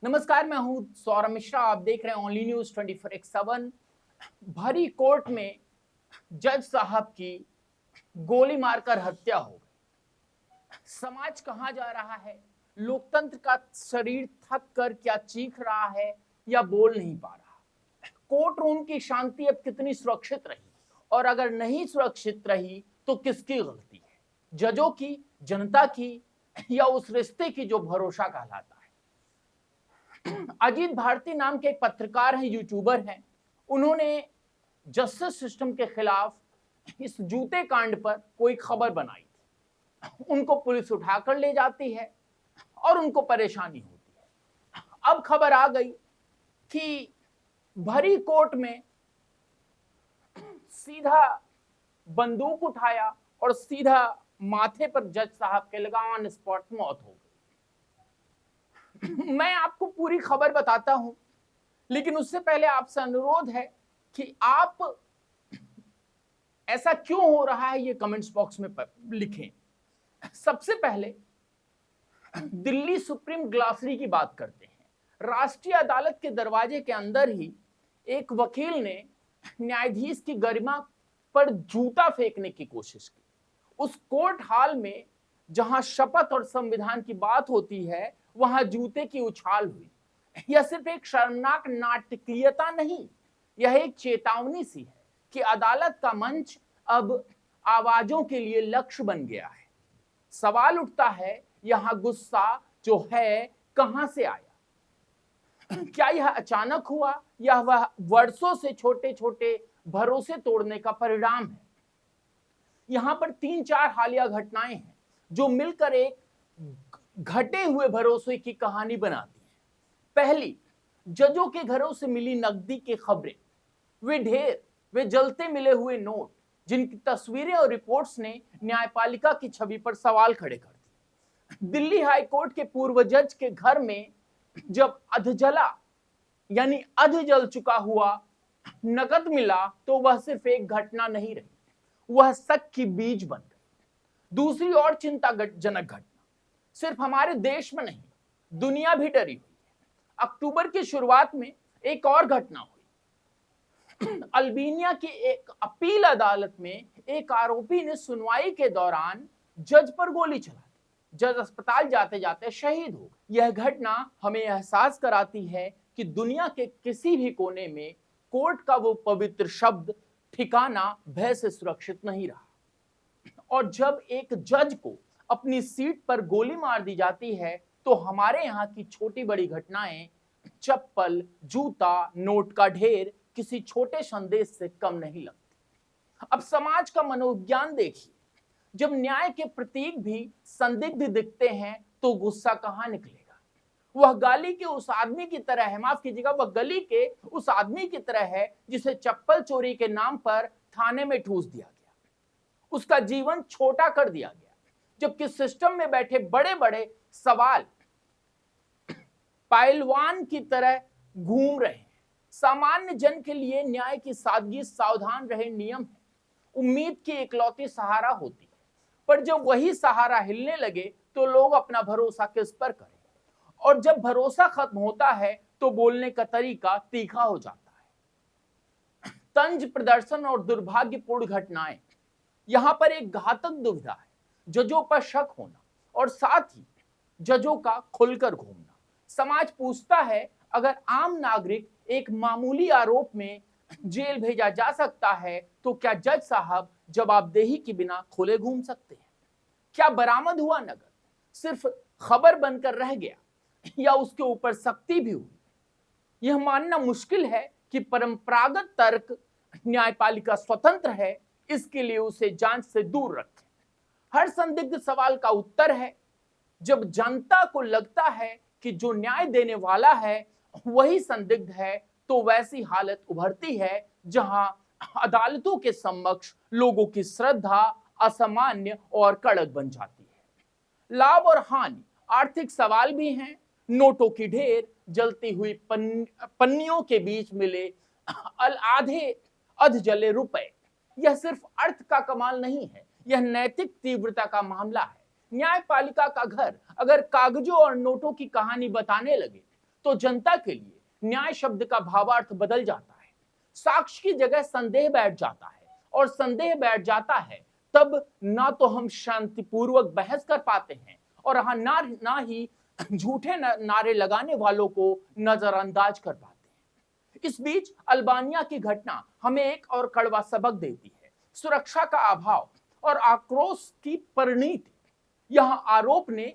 नमस्कार, मैं हूं सौरभ मिश्रा। आप देख रहे हैं ओनली न्यूज 24x7। भरी कोर्ट में जज साहब की गोली मारकर हत्या हो गई। समाज कहां जा रहा है? लोकतंत्र का शरीर थक कर क्या चीख रहा है या बोल नहीं पा रहा? कोर्ट रूम की शांति अब कितनी सुरक्षित रही, और अगर नहीं सुरक्षित रही तो किसकी गलती है? जजों की, जनता की, या उस रिश्ते की जो भरोसा कहलाता है? अजीत भारती नाम के एक पत्रकार हैं, यूट्यूबर हैं। उन्होंने जस्टिस सिस्टम के खिलाफ इस जूते कांड पर कोई खबर बनाई थी। उनको पुलिस उठाकर ले जाती है और उनको परेशानी होती है। अब खबर आ गई कि भरी कोर्ट में सीधा बंदूक उठाया और सीधा माथे पर जज साहब के लगा, ऑन स्पॉट मौत हो गई। मैं आपको पूरी खबर बताता हूं, लेकिन उससे पहले आपसे अनुरोध है कि आप ऐसा क्यों हो रहा है ये कमेंट्स बॉक्स में लिखें। सबसे पहले दिल्ली सुप्रीम ग्लासरी की बात करते हैं। राष्ट्रीय अदालत के दरवाजे के अंदर ही एक वकील ने न्यायाधीश की गरिमा पर जूता फेंकने की कोशिश की। उस कोर्ट हॉल में जहां शपथ और संविधान की बात होती है, वहां जूते की उछाल हुई। यह सिर्फ एक शर्मनाक नाटकीयता नहीं, यह एक चेतावनी सी है कि अदालत का मंच अब आवाजों के लिए लक्ष्य बन गया है। सवाल उठता है, यहां गुस्सा जो है कहां से आया? क्या यह अचानक हुआ या वह वर्षों से छोटे छोटे भरोसे तोड़ने का परिणाम है? यहां पर 3-4 हालिया घटनाएं हैं जो मिलकर एक घटे हुए भरोसे की कहानी बनाती हैं। पहली, जजों के घरों से मिली नकदी की खबरें। वे जलते मिले हुए नोट, जिनकी तस्वीरें और रिपोर्ट्स ने न्यायपालिका की छवि पर सवाल खड़े कर दिए। दिल्ली हाई कोर्ट के पूर्व जज के घर में जब अध जल चुका हुआ नकद मिला, तो वह सिर्फ एक घटना नहीं रही, वह शक की बीज बन गई। दूसरी और चिंताजनक घटना सिर्फ हमारे देश में नहीं, दुनिया भी डरी हुई है। अक्टूबर की शुरुआत में एक और घटना हुई। अल्बानिया की एक अपील अदालत में एक आरोपी ने सुनवाई के दौरान जज पर गोली चला दी। जज अस्पताल जाते जाते शहीद हो गए। यह घटना हमें एहसास कराती है कि दुनिया के किसी भी कोने में कोर्ट का वो पवित्र शब्द ठिकाना भय से सुरक्षित नहीं रहा। और जब एक जज को अपनी सीट पर गोली मार दी जाती है, तो हमारे यहाँ की छोटी बड़ी घटनाएं, चप्पल, जूता, नोट का ढेर, किसी छोटे संदेश से कम नहीं लगती। अब समाज का मनोविज्ञान देखिए। जब न्याय के प्रतीक भी संदिग्ध दिखते हैं, तो गुस्सा कहां निकलेगा? वह गाली के उस आदमी की तरह है, माफ कीजिएगा, वह गली के उस आदमी की तरह है जिसे चप्पल चोरी के नाम पर थाने में ठूस दिया गया, उसका जीवन छोटा कर दिया गया, जबकि सिस्टम में बैठे बड़े बड़े सवाल पहलवान की तरह घूम रहे हैं। सामान्य जन के लिए न्याय की सादगी, सावधान रहे नियम है, उम्मीद की इकलौती सहारा होती है। पर जब वही सहारा हिलने लगे, तो लोग अपना भरोसा किस पर करें? और जब भरोसा खत्म होता है, तो बोलने का तरीका तीखा हो जाता है। तंज प्रदर्शन और दुर्भाग्यपूर्ण घटनाएं। यहां पर एक घातक दुविधा है, जजों पर शक होना और साथ ही जजों का खुलकर घूमना। समाज पूछता है, अगर आम नागरिक एक मामूली आरोप में जेल भेजा जा सकता है, तो क्या जज साहब जवाबदेही के बिना खुले घूम सकते हैं? क्या बरामद हुआ नगद सिर्फ खबर बनकर रह गया, या उसके ऊपर सख्ती भी हुई? यह मानना मुश्किल है कि परंपरागत तर्क न्यायपालिका स्वतंत्र है, इसके लिए उसे जांच से दूर रखें। हर संदिग्ध सवाल का उत्तर है। जब जनता को लगता है कि जो न्याय देने वाला है वही संदिग्ध है, तो वैसी हालत उभरती है जहां अदालतों के समक्ष लोगों की श्रद्धा असामान्य और कड़क बन जाती है। लाभ और हानि, आर्थिक सवाल भी हैं। नोटों की ढेर, जलती हुई पन्नियों के बीच मिले आधे अध जले रुपए। यह सिर्फ अर्थ का कमाल नहीं है, यह नैतिक तीव्रता का मामला है। न्यायपालिका का घर अगर कागजों और नोटों की कहानी बताने लगे, तो जनता के लिए न्याय शब्द का भावार्थ बदल जाता है। साक्ष्य की जगह संदेह बैठ जाता है, और संदेह बैठ जाता है तब ना तो हम शांतिपूर्वक बहस कर पाते हैं और ना ही झूठे नारे लगाने वालों को नजरअंदाज कर पाते हैं। इस बीच अल्बानिया की घटना हमें एक और कड़वा सबक देती है। सुरक्षा का अभाव और आक्रोश की परिणति। यह आरोपी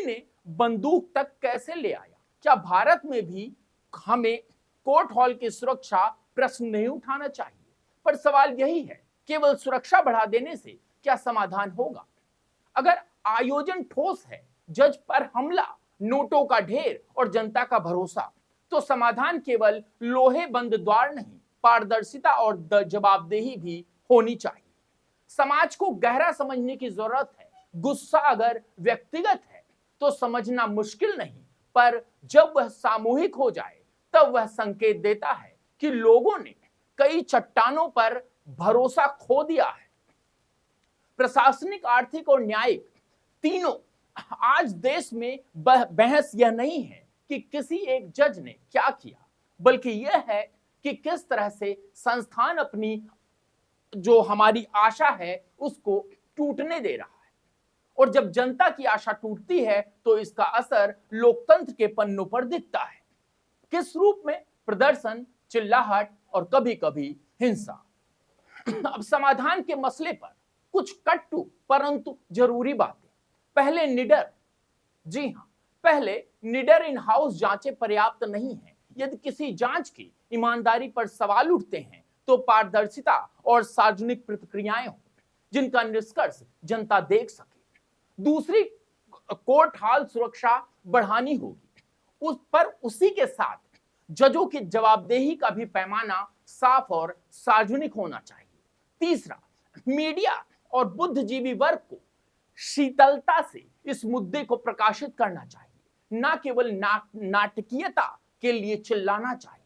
ने बंदूक तक कैसे ले आया? क्या भारत में भी हमें कोर्ट हॉल की सुरक्षा प्रश्न नहीं उठाना चाहिए? पर सवाल यही है, केवल सुरक्षा बढ़ा देने से क्या समाधान होगा? अगर आयोजन ठोस है, जज पर हमला, नोटों का ढेर और जनता का भरोसा, तो समाधान केवल लोहे बंद द्वार नहीं, पारदर्शिता और जवाबदेही भी होनी चाहिए। समाज को गहरा समझने की जरूरत है। गुस्सा अगर व्यक्तिगत है तो समझना मुश्किल नहीं, पर जब वह सामूहिक हो जाए तब वह संकेत देता है कि लोगों ने कई चट्टानों पर भरोसा खो दिया है। प्रशासनिक, आर्थिक और न्यायिक तीनों। आज देश में बहस यह नहीं है कि किसी एक जज ने क्या किया, बल्कि यह है कि किस तरह से संस्थान अपनी जो हमारी आशा है उसको टूटने दे रहा है। और जब जनता की आशा टूटती है तो इसका असर लोकतंत्र के पन्नों पर दिखता है। किस रूप में? प्रदर्शन, चिल्लाहट और कभी कभी हिंसा। अब समाधान के मसले पर कुछ कट्टु परंतु जरूरी बातें। पहले निडर। जी हां, पहले निडर इन हाउस जांचें पर्याप्त नहीं है। यदि किसी जांच की ईमानदारी पर सवाल उठते हैं तो पारदर्शिता और सार्वजनिक प्रतिक्रियाएं हो जिनका निष्कर्ष जनता देख सके। दूसरी, कोर्ट हाल सुरक्षा बढ़ानी होगी। उस पर उसी के साथ जजों की जवाबदेही का भी पैमाना साफ और सार्वजनिक होना चाहिए। तीसरा, मीडिया और बुद्धिजीवी वर्ग को शीतलता से इस मुद्दे को प्रकाशित करना चाहिए, ना केवल नाटकीयता के लिए चिल्लाना चाहिए।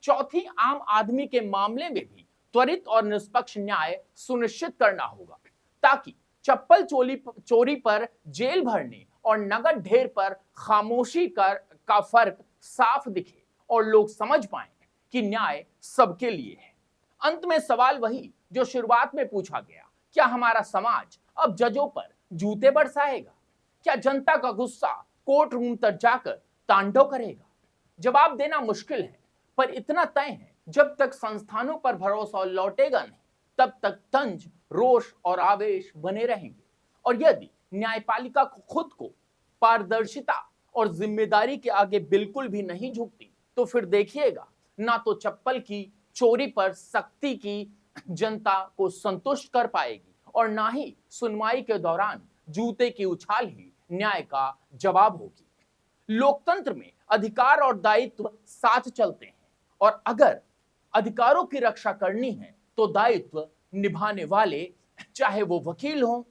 चौथी, आम आदमी के मामले में भी त्वरित और निष्पक्ष न्याय सुनिश्चित करना होगा, ताकि चप्पल चोरी पर जेल भरने और नगद ढेर पर खामोशी का फर्क साफ दिखे और लोग समझ पाएं कि न्याय सबके लिए है। अंत में सवाल वही जो शुरुआत में पूछा गया, क्या हमारा समाज अब जजों पर जूते बरसाएगा? क्या जनता का गुस्सा कोर्ट रूम तक जाकर तांडव करेगा? जवाब देना मुश्किल है, पर इतना तय है, जब तक संस्थानों पर भरोसा लौटेगा नहीं, तब तक तंज, रोष और आवेश बने रहेंगे। और यदि न्यायपालिका को खुद को पारदर्शिता और जिम्मेदारी के आगे बिल्कुल भी नहीं झुकती, तो फिर देखिएगा, ना तो चप्पल की चोरी पर सख्ती की जनता को संतुष्ट कर पाएगी और ना ही सुनवाई के दौरान जूते की उछाल ही न्याय का जवाब होगी। लोकतंत्र में अधिकार और दायित्व साथ चलते हैं, और अगर अधिकारों की रक्षा करनी है तो दायित्व निभाने वाले, चाहे वो वकील हों,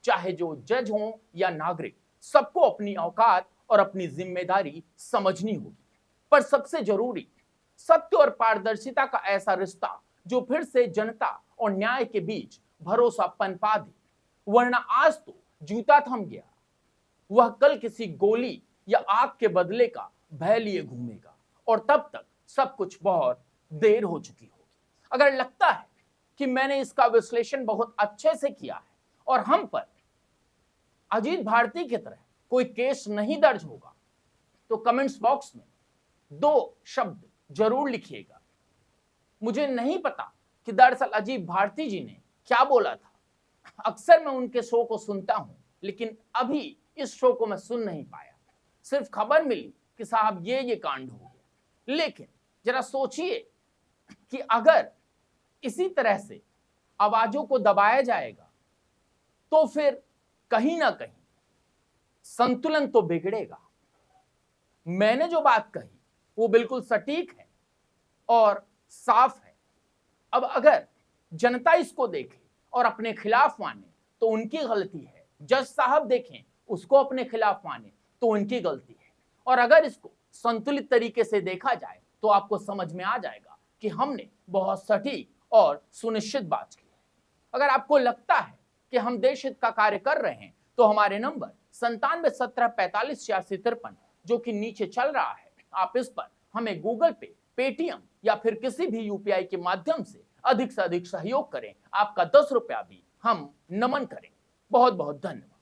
चाहे जो जज हों या नागरिक, सबको अपनी औकात और अपनी जिम्मेदारी समझनी होगी। पर सबसे जरूरी, सत्य और पारदर्शिता का ऐसा रिश्ता जो फिर से जनता और न्याय के बीच भरोसा पनपा दे, वरना आज तो जूता थम गया, वह कल किसी गोली या आग के बदले का भय लिए घूमेगा, और तब तक सब कुछ बहुत देर हो चुकी होगी। अगर लगता है कि मैंने इसका विश्लेषण बहुत अच्छे से किया है और हम पर अजीत भारती की तरह कोई केस नहीं दर्ज होगा, तो कमेंट्स बॉक्स में 2 शब्द जरूर लिखिएगा। मुझे नहीं पता कि दरअसल अजीत भारती जी ने क्या बोला था। अक्सर मैं उनके शो को सुनता हूं, लेकिन अभी इस शो को मैं सुन नहीं पाया। सिर्फ खबर मिली कि साहब ये कांड हो गया। लेकिन जरा सोचिए कि अगर इसी तरह से आवाजों को दबाया जाएगा तो फिर कहीं ना कहीं संतुलन तो बिगड़ेगा। मैंने जो बात कही वो बिल्कुल सटीक है और साफ है। अब अगर जनता इसको देखे और अपने खिलाफ माने तो उनकी गलती है, जज साहब देखें उसको अपने खिलाफ माने तो उनकी गलती है, और अगर इसको संतुलित तरीके से देखा जाए तो आपको समझ में आ जाएगा कि हमने बहुत सटीक और सुनिश्चित बात की है। अगर आपको लगता है कि हम देश हित का कार्य कर रहे हैं तो हमारे नंबर 97 17 45 86 53 जो कि नीचे चल रहा है, आप इस पर हमें गूगल पे, पेटीएम या फिर किसी भी यूपीआई के माध्यम से अधिक सहयोग करें। आपका 10 रुपया भी हम नमन करें। बहुत बहुत धन्यवाद।